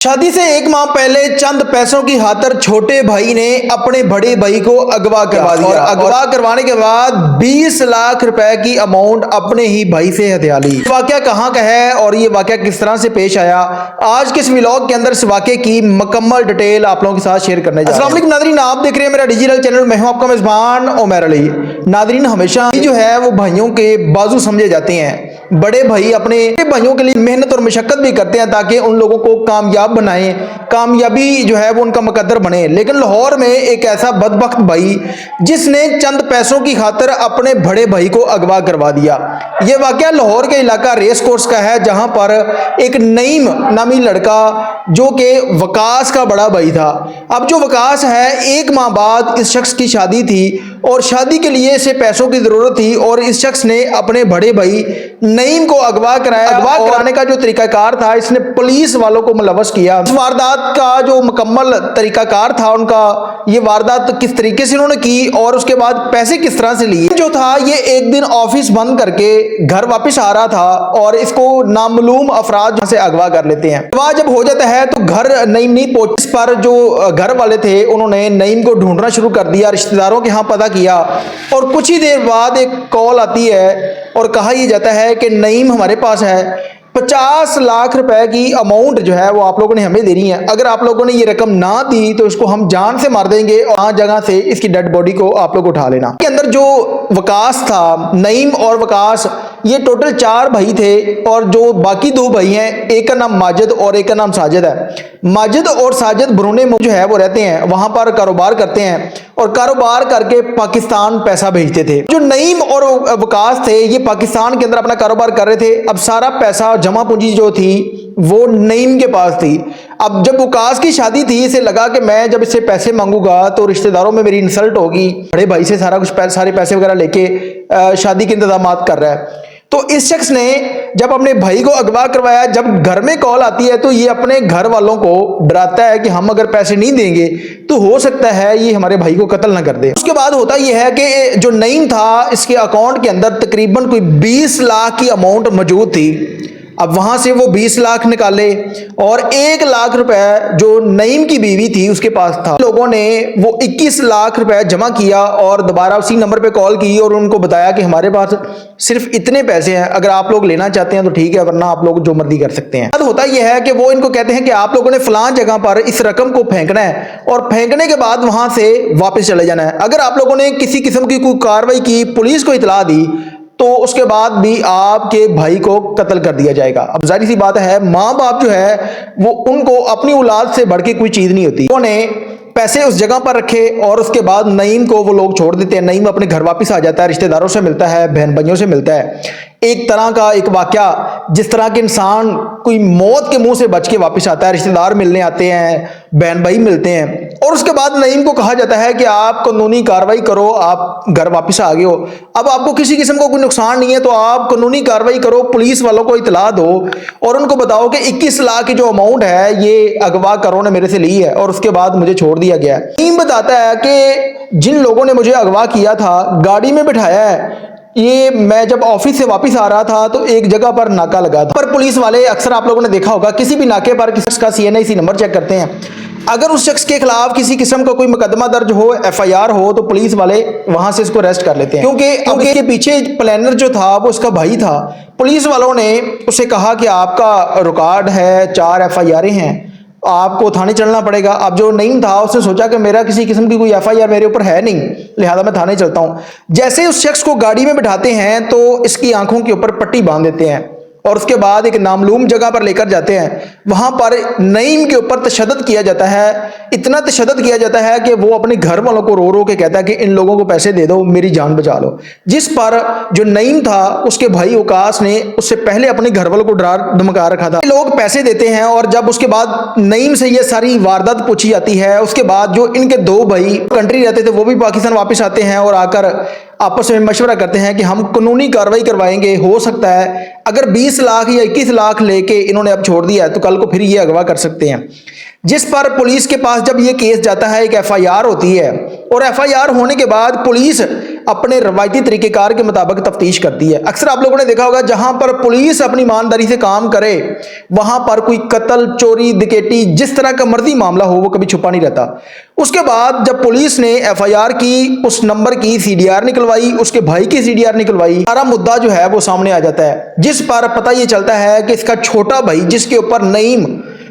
शादी से एक माह पहले चंद पैसों की खातिर छोटे भाई ने अपने बड़े भाई को अगवा करवा दिया और अगवा करवाने के बाद 20 लाख रुपए की अमाउंट अपने ही भाई से हथिया ली। वाकया कहाँ का है और ये वाकया किस तरह से पेश आया, आज के इस व्लॉग के अंदर इस वाकये की मुकम्मल डिटेल आप लोगों के साथ शेयर करने जा रहे हैं। अस्सलाम वालेकुम नादरीन, आप देख रहे हैं मेरा डिजिटल चैनल, मैं हूं आपका मेजबान उमर अली। नादरीन, हमेशा जो है वो भाइयों के बाजू समझे जाते हैं। बड़े भाई अपने भाइयों के लिए मेहनत और मशक्कत भी करते हैं ताकि उन लोगों को कामयाब बनाएं, कामयाबी जो है वो उनका मुकद्दर बने। लेकिन लाहौर में एक ऐसा बदबख्त भाई जिसने चंद पैसों की खातिर अपने बड़े भाई को अगवा करवा दिया। यह वाकया लाहौर के इलाका रेस कोर्स का है, जहां पर एक नईम नामी लड़का जो कि वकास का बड़ा भाई था। अब जो वकास है, एक माह बाद इस शख्स की शादी थी और शादी के लिए इसे पैसों की जरूरत थी और इस शख्स ने अपने बड़े भाई नईम को अगवा कराया। अगवा कराने का जो तरीकाकार था, इसने पुलिस वालों को मुलव्वस किया। इस वारदात का जो मुकम्मल तरीकाकार था उनका, ये वारदात किस तरीके से उन्होंने की और उसके बाद पैसे किस तरह से लिए, जो था ये एक दिन ऑफिस बंद करके घर वापस आ रहा था और इसको नामालूम अफराद से अगवा कर लेते हैं। अगवा जब हो जाता है तो घर नईम नहीं पहुंच, इस पर जो घर वाले थे उन्होंने नईम को ढूंढना शुरू कर दिया, रिश्तेदारों के यहाँ पता किया और कुछ ही देर बाद एक कॉल आती है और कहा यह जाता है कि नईम हमारे पास है, 50 लाख रुपए की अमाउंट जो है वो आप लोगों ने हमें देनी है। अगर आप लोगों ने ये रकम ना दी तो इसको हम जान से मार देंगे और जगह से इसकी डेड बॉडी को आप लोग उठा लेना। के अंदर जो वकास था, नईम और वकास, ये टोटल 4 भाई थे और जो बाकी 2 भाई हैं, एक का नाम माजिद और एक का नाम साजिद है। माजिद और साजिद ब्रूने में जो है वो रहते हैं, वहां पर कारोबार करते हैं और कारोबार करके पाकिस्तान पैसा भेजते थे। जो नईम और वकास थे ये पाकिस्तान के अंदर अपना कारोबार कर रहे थे। अब सारा पैसा जमा पूंजी जो थी वो नईम के पास थी। अब जब वकास की शादी थी, इसे लगा कि मैं जब इससे पैसे मांगूंगा तो रिश्तेदारों में मेरी इंसल्ट होगी। बड़े भाई से सारा कुछ सारे पैसे वगैरह लेके शादी के इंतजाम कर रहा है। तो इस शख्स ने जब अपने भाई को अगवा करवाया, जब घर में कॉल आती है तो ये अपने घर वालों को डराता है कि हम अगर पैसे नहीं देंगे तो हो सकता है ये हमारे भाई को कत्ल ना कर दे। उसके बाद होता यह है कि जो नईम था, इसके अकाउंट के अंदर तकरीबन कोई 20 लाख की अमाउंट मौजूद थी। अब वहां से वो 20 लाख निकाले और 1 लाख रुपए जो नईम की बीवी थी उसके पास था। लोगों ने वो 21 लाख रुपए जमा किया और दोबारा उसी नंबर पे कॉल की और उनको बताया कि हमारे पास सिर्फ इतने पैसे हैं, अगर आप लोग लेना चाहते हैं तो ठीक है, वरना आप लोग जो मर्जी कर सकते हैं। अब होता यह है कि वो इनको कहते हैं कि आप लोगों ने फलां जगह पर इस रकम को फेंकना है और फेंकने के बाद वहां से वापस चले जाना है। अगर आप लोगों ने किसी किस्म की कोई कार्रवाई की, पुलिस को इतला दी, तो उसके बाद भी आपके भाई को कत्ल कर दिया जाएगा। अब जाहिर सी बात है, माँ बाप जो है वो उनको अपनी औलाद से बढ़ के कोई चीज नहीं होती। उन्होंने पैसे उस जगह पर रखे और उसके बाद नईम को वो लोग छोड़ देते हैं। नईम अपने घर वापस आ जाता है, रिश्तेदारों से मिलता है, बहन भाइयों से मिलता है। एक तरह का एक वाकया, जिस तरह के इंसान कोई मौत के मुंह से बच के वापस आता है, रिश्तेदार मिलने आते हैं, बहन भाई मिलते हैं और उसके बाद नईम को कहा जाता है कि आप कानूनी कार्रवाई करो, आप घर वापस आ गए हो, अब आपको किसी किस्म का कोई नुकसान नहीं है तो आप कानूनी कार्रवाई करो, पुलिस वालों को इतला दो और उनको बताओ कि 21 लाख की जो अमाउंट है ये अगवा करो ने मेरे से ली है और उसके बाद मुझे छोड़ दिया गया है। नईम बताता है कि जिन लोगों ने मुझे अगवा किया था, गाड़ी में बिठाया है, ये मैं जब ऑफिस से वापस आ रहा था तो एक जगह पर नाका लगा था। पर पुलिस वाले, अक्सर आप लोगों ने देखा होगा, किसी भी नाके पर किसी का CNIC नंबर चेक करते हैं। अगर उस शख्स के खिलाफ किसी किस्म का कोई मुकदमा दर्ज हो, FIR हो, तो पुलिस वाले वहां से इसको अरेस्ट कर लेते हैं। क्योंकि इसके पीछे प्लानर जो था वो उसका भाई था। पुलिस वालों ने उसे कहा कि आपका रिकॉर्ड है, 4 FIR हैं, आपको थाने चलना पड़ेगा। अब जो नईम था उसने सोचा कि मेरा किसी किस्म की कोई FIR मेरे ऊपर है नहीं, लिहाजा मैं थाने चलता हूं। जैसे उस शख्स को गाड़ी में बिठाते हैं तो इसकी आंखों के ऊपर पट्टी बांध देते हैं और उसके बाद एक नामालूम जगह पर लेकर जाते हैं। वहां पर नईम के ऊपर तशद्दुद किया जाता है, इतना तशद्दुद किया जाता है कि वो अपने घर वालों को रो रो के कहता है कि इन लोगों को पैसे दे दो, मेरी जान बचा लो। जिस पर जो नईम था उसके भाई वकास ने उससे पहले अपने घर वालों को डरा धमका रखा था। लोग पैसे देते हैं और जब उसके बाद नईम से ये सारी वारदात पूछी जाती है, उसके बाद जो इनके 2 भाई कंट्री रहते थे वो भी पाकिस्तान वापस आते हैं और आकर आपस में मशवरा करते हैं कि हम कानूनी कार्रवाई करवाएंगे, हो सकता है अगर 20 लाख या 21 लाख लेके इन्होंने अब छोड़ दिया है तो कल को फिर ये अगवा कर सकते हैं। जिस पर पुलिस के पास जब ये केस जाता है, एक एफआईआर होती है और एफआईआर होने के बाद पुलिस अपने रवायती तरीकेकार के मुताबिक तफ्तीश करती है। अक्सर आप लोगों ने देखा होगा जहां पर पुलिस अपनी ईमानदारी से काम करे वहां पर कोई कत्ल, चोरी, डकैती, जिस तरह का मर्जी मामला हो वो कभी छुपा नहीं रहता। उसके बाद जब पुलिस ने एफआईआर की, उस नंबर की सीडीआर निकलवाई, उसके भाई की सीडीआर निकलवाई, सारा मुद्दा जो है वो सामने आ जाता है, जिस पर पता ये चलता है कि इसका छोटा भाई जिसके ऊपर नईम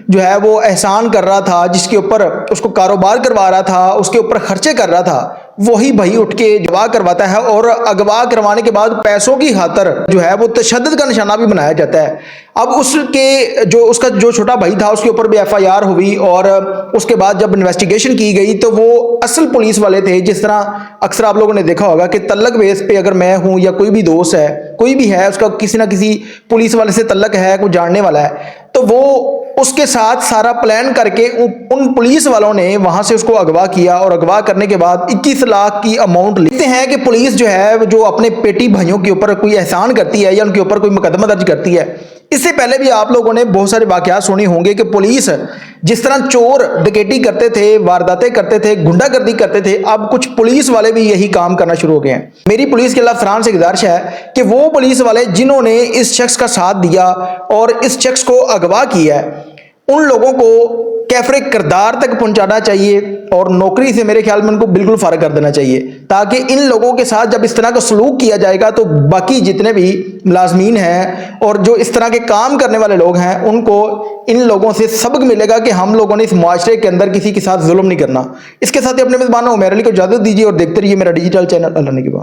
जो है वो एहसान कर रहा था, जिसके ऊपर उसको कारोबार करवा रहा था, उसके ऊपर खर्चे कर रहा था, वही भाई उठ के अगवा करवाता है और अगवा करवाने के बाद पैसों की खातर जो है वो तशद्दुद का निशाना भी बनाया जाता है। अब उसका जो छोटा भाई था उसके ऊपर भी एफआईआर हुई और उसके बाद जब इन्वेस्टिगेशन की गई तो वो असल पुलिस वाले थे। जिस तरह अक्सर आप लोगों ने देखा होगा कि तल्लक बेस पे अगर मैं हूं या कोई भी दोस्त है, कोई भी है, उसका किसी ना किसी पुलिस वाले से तल्लक है, कोई जानने वाला है, तो वो उसके साथ सारा प्लान करके उन पुलिस वालों ने वहां से उसको अगवा किया और अगवा करने के बाद 21 लाख की अमाउंट लेते हैं कि पुलिस जो है जो अपने पेटी भाइयों के ऊपर कोई एहसान करती है या उनके ऊपर कोई मुकदमा दर्ज करती है। इससे पहले भी आप लोगों ने बहुत सारे वाकयात सुने होंगे कि पुलिस जिस तरह चोर डकैती करते थे, वारदातें करते थे, गुंडागर्दी करते थे, अब कुछ पुलिस वाले भी यही काम करना शुरू हो गए हैं। मेरी पुलिस के अफसरान से गुजारिश है कि वो पुलिस वाले जिन्होंने इस शख्स का साथ दिया और इस शख्स को अगवा किया है, उन लोगों को कैफरे किरदार तक पहुंचाना चाहिए और नौकरी से मेरे ख्याल में उनको बिल्कुल फारग कर देना चाहिए, ताकि इन लोगों के साथ जब इस तरह का सलूक किया जाएगा तो बाकी जितने भी मुलाजमीन हैं और जो इस तरह के काम करने वाले लोग हैं उनको इन लोगों से सबक मिलेगा कि हम लोगों ने इस मुआशरे के अंदर किसी के साथ जुल्म नहीं करना। इसके साथ ही अपने मेजबान उमैर अली को इजाजत दीजिए और देखते रहिए मेरा डिजिटल चैनल। अल्लाह ने की बात।